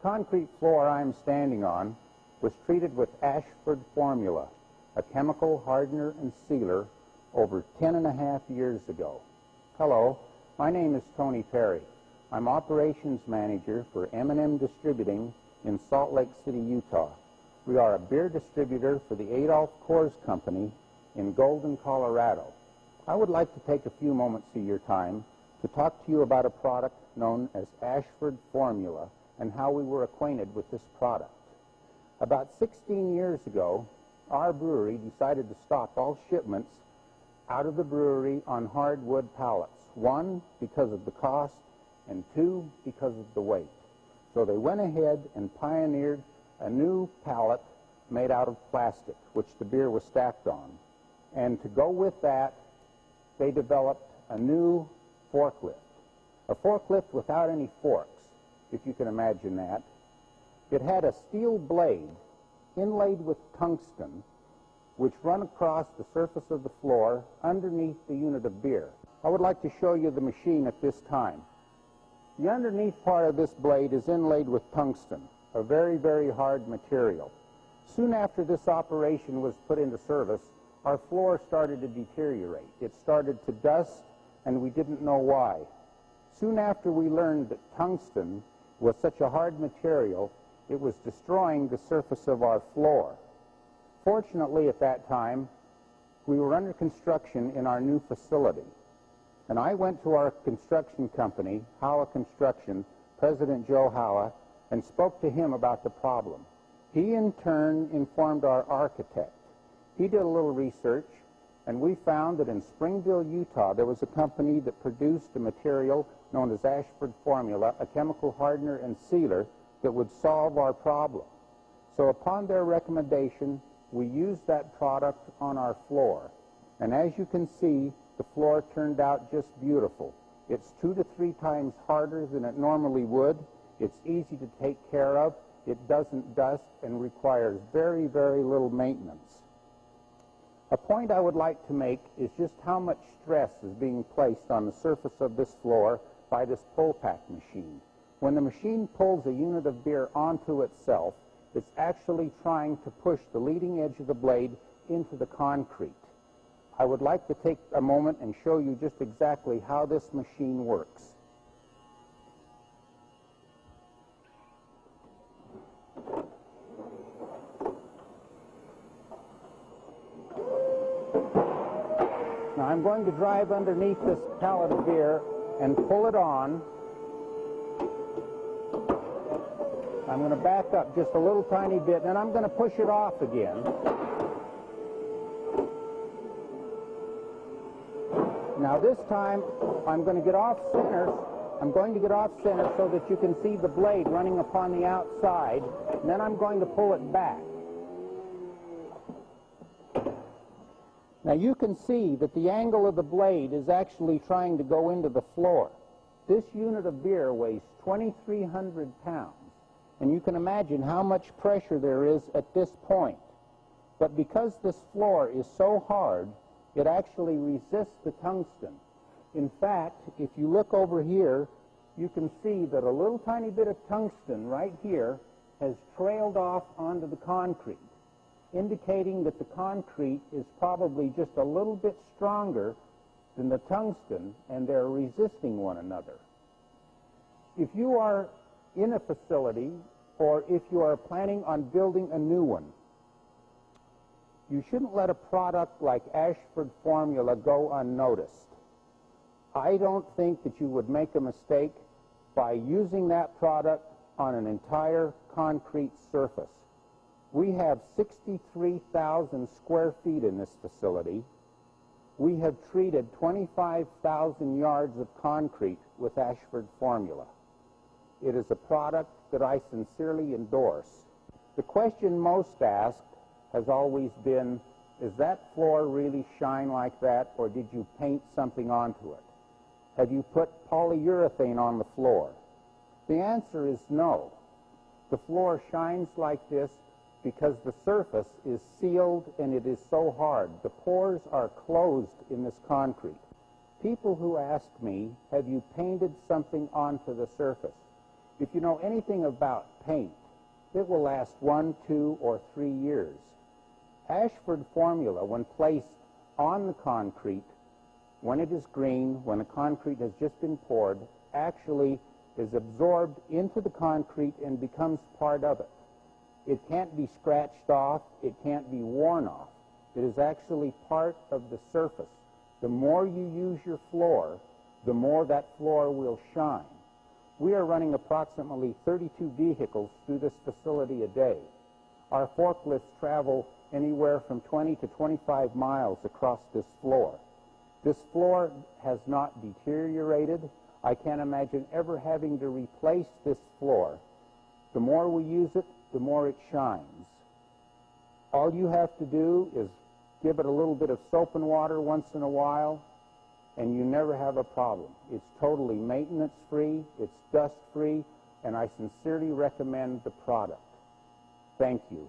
concrete floor I'm standing on was treated with Ashford formula, a chemical hardener and sealer, over 10.5 years ago. Hello, my name is Tony Perry. I'm Operations Manager for M&M Distributing in Salt Lake City, Utah. We are a beer distributor for the Adolph Coors Company in Golden, Colorado. I would like to take a few moments of your time to talk to you about a product known as Ashford Formula and how we were acquainted with this product. About 16 years ago, our brewery decided to stop all shipments out of the brewery on hardwood pallets. One, because of the cost, and two, because of the weight. So they went ahead and pioneered a new pallet made out of plastic, which the beer was stacked on. And to go with that, they developed a new forklift. A forklift without any forks, if you can imagine that. It had a steel blade inlaid with tungsten, which run across the surface of the floor underneath the unit of beer. I would like to show you the machine at this time. The underneath part of this blade is inlaid with tungsten, a very, very hard material. Soon after this operation was put into service, our floor started to deteriorate. It started to dust, and we didn't know why. Soon after we learned that tungsten was such a hard material, it was destroying the surface of our floor. Fortunately, at that time, we were under construction in our new facility. And I went to our construction company, Howa Construction, President Joe Howa, and spoke to him about the problem. He, in turn, informed our architect. He did a little research, and we found that in Springville, Utah, there was a company that produced a material known as Ashford Formula, a chemical hardener and sealer that would solve our problem. So upon their recommendation, we used that product on our floor. And as you can see, the floor turned out just beautiful. It's 2 to 3 times harder than it normally would. It's easy to take care of. It doesn't dust and requires very, very little maintenance. A point I would like to make is just how much stress is being placed on the surface of this floor by this pull-pack machine. When the machine pulls a unit of beer onto itself, it's actually trying to push the leading edge of the blade into the concrete. I would like to take a moment and show you just exactly how this machine works. Now I'm going to drive underneath this pallet of beer and pull it on. I'm going to back up just a little tiny bit, and I'm going to push it off again. Now this time, I'm going to get off center. I'm going to get off center so that you can see the blade running upon the outside, and then I'm going to pull it back. Now you can see that the angle of the blade is actually trying to go into the floor. This unit of beer weighs 2,300 pounds. And you can imagine how much pressure there is at this point. But because this floor is so hard, it actually resists the tungsten. In fact, if you look over here, you can see that a little tiny bit of tungsten right here has trailed off onto the concrete, indicating that the concrete is probably just a little bit stronger than the tungsten, and they're resisting one another. If you are in a facility, or if you are planning on building a new one, you shouldn't let a product like Ashford Formula go unnoticed. I don't think that you would make a mistake by using that product on an entire concrete surface. We have 63,000 square feet in this facility. We have treated 25,000 yards of concrete with Ashford Formula. It is a product that I sincerely endorse. The question most asked has always been, is that floor really shine like that, or did you paint something onto it? Have you put polyurethane on the floor? The answer is no. The floor shines like this because the surface is sealed and it is so hard. The pores are closed in this concrete. People who ask me, have you painted something onto the surface? If you know anything about paint, it will last 1, 2, or 3 years. Ashford formula, when placed on the concrete, when it is green, when the concrete has just been poured, actually is absorbed into the concrete and becomes part of it. It can't be scratched off. It can't be worn off. It is actually part of the surface. The more you use your floor, the more that floor will shine. We are running approximately 32 vehicles through this facility a day. Our forklifts travel anywhere from 20 to 25 miles across this floor. This floor has not deteriorated. I can't imagine ever having to replace this floor. The more we use it, the more it shines. All you have to do is give it a little bit of soap and water once in a while, and you never have a problem. It's totally maintenance-free, it's dust-free, and I sincerely recommend the product. Thank you.